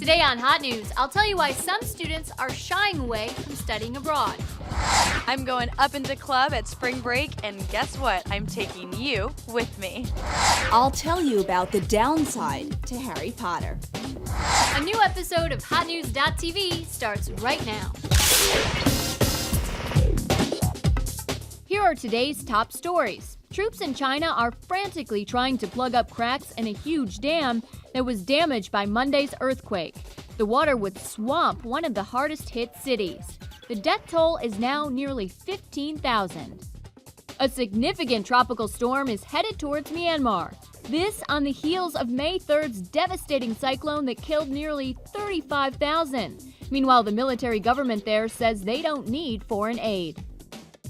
Today on Hot News, I'll tell you why some students are shying away from studying abroad. I'm going up into club at spring break, and guess what? I'm taking you with me. I'll tell you about the downside to Harry Potter. A new episode of HotNews.tv starts right now. Here are today's top stories. Troops in China are frantically trying to plug up cracks in a huge dam that was damaged by Monday's earthquake. The water would swamp one of the hardest hit cities. The death toll is now nearly 15,000. A significant tropical storm is headed towards Myanmar. This on the heels of May 3rd's devastating cyclone that killed nearly 35,000. Meanwhile, the military government there says they don't need foreign aid.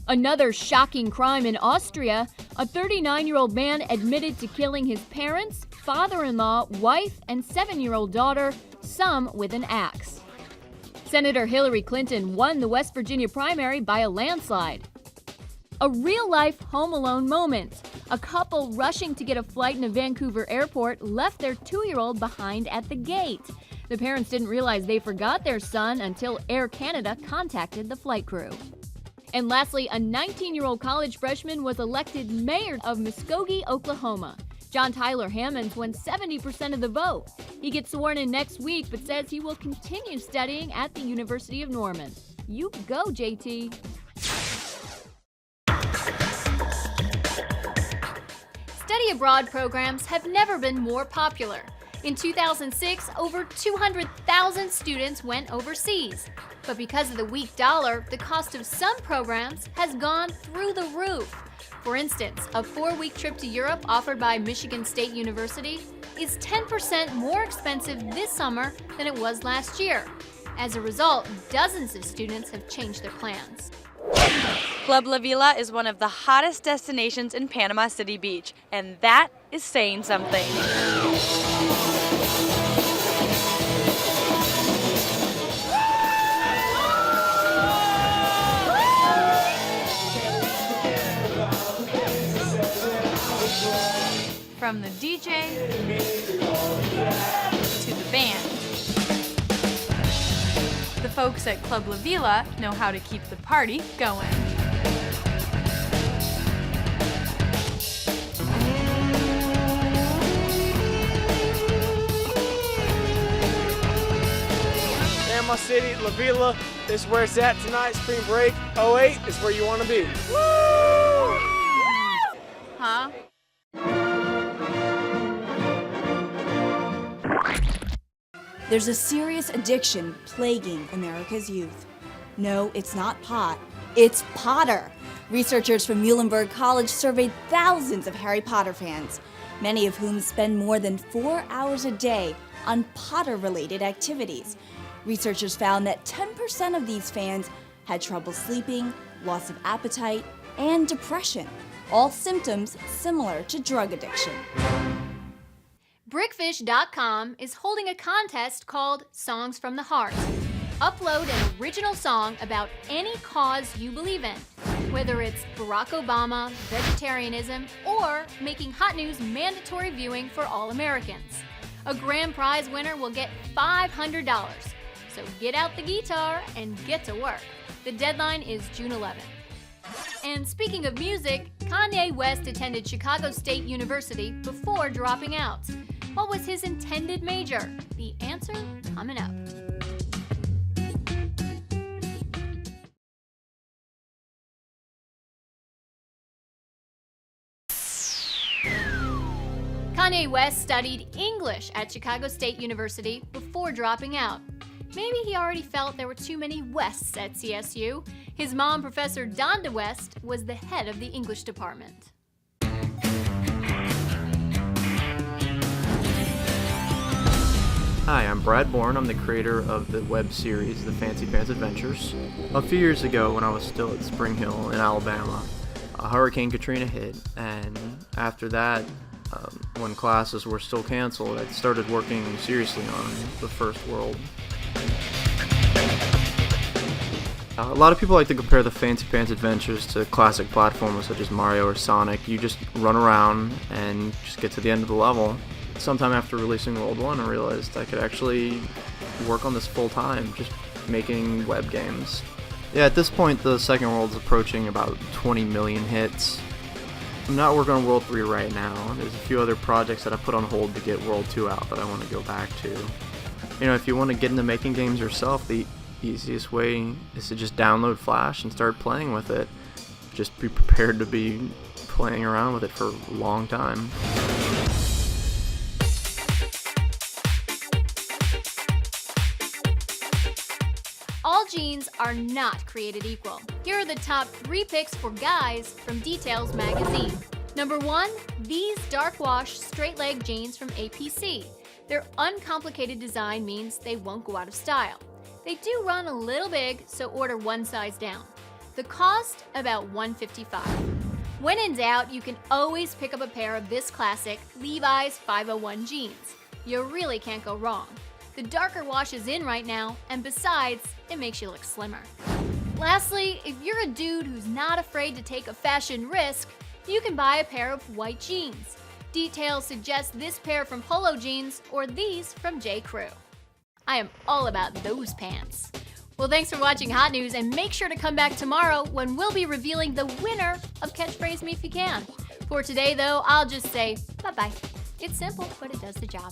Another shocking crime in Austria. A 39-year-old man admitted to killing his parents, father-in-law, wife, and 7-year-old daughter, some with an axe. Senator Hillary Clinton won the West Virginia primary by a landslide. A real-life Home Alone moment. A couple rushing to get a flight in a Vancouver airport left their 2-year-old behind at the gate. The parents didn't realize they forgot their son until Air Canada contacted the flight crew. And lastly, a 19-year-old college freshman was elected mayor of Muskogee, Oklahoma. John Tyler Hammonds won 70% of the vote. He gets sworn in next week, but says he will continue studying at the University of Norman. You go, JT. Study abroad programs have never been more popular. In 2006, over 200,000 students went overseas. But because of the weak dollar, the cost of some programs has gone through the roof. For instance, a 4-week trip to Europe offered by Michigan State University is 10% more expensive this summer than it was last year. As a result, dozens of students have changed their plans. Club La Vila is one of the hottest destinations in Panama City Beach, and that is saying something. From the DJ to the band, the folks at Club La Vila know how to keep the party going. Panama City, La Vila, this is where it's at tonight. Spring break 08 is where you want to be. Woo! Huh? There's a serious addiction plaguing America's youth. No, it's not pot, it's Potter. Researchers from Muhlenberg College surveyed thousands of Harry Potter fans, many of whom spend more than 4 hours a day on Potter-related activities. Researchers found that 10% of these fans had trouble sleeping, loss of appetite, and depression, all symptoms similar to drug addiction. Brickfish.com is holding a contest called Songs from the Heart. Upload an original song about any cause you believe in, whether it's Barack Obama, vegetarianism, or making Hot News mandatory viewing for all Americans. A grand prize winner will get $500. So get out the guitar and get to work. The deadline is June 11th. And speaking of music, Kanye West attended Chicago State University before dropping out. What was his intended major? The answer coming up. Kanye West studied English at Chicago State University before dropping out. Maybe he already felt there were too many Wests at CSU. His mom, Professor Donda West, was the head of the English department. Hi, I'm Brad Bourne. I'm the creator of the web series The Fancy Pants Adventures. A few years ago, when I was still at Spring Hill in Alabama, Hurricane Katrina hit, and after that, when classes were still canceled, I started working seriously on the first world. A lot of people like to compare the Fancy Pants Adventures to classic platformers such as Mario or Sonic. You just run around and just get to the end of the level. sometime after releasing World 1, I realized I could actually work on this full time, just making web games. Yeah, at this point, the second World's approaching about 20 million hits. I'm not working on World 3 right now. There's a few other projects that I put on hold to get World 2 out that I want to go back to. You know, if you want to get into making games yourself, the easiest way is to just download Flash and start playing with it. Just be prepared to be playing around with it for a long time. All jeans are not created equal. Here are the top 3 picks for guys from Details magazine. Number 1, these dark wash straight leg jeans from APC. Their uncomplicated design means they won't go out of style. They do run a little big, so order one size down. The cost, about $155. When in doubt, you can always pick up a pair of this classic Levi's 501 jeans. You really can't go wrong. The darker wash is in right now, and besides, it makes you look slimmer. Lastly, if you're a dude who's not afraid to take a fashion risk, you can buy a pair of white jeans. Details suggest this pair from Polo Jeans or these from J. Crew. I am all about those pants. Well, thanks for watching Hot News, and make sure to come back tomorrow when we'll be revealing the winner of Catchphrase Me If You Can. For today, though, I'll just say bye-bye. It's simple, but it does the job.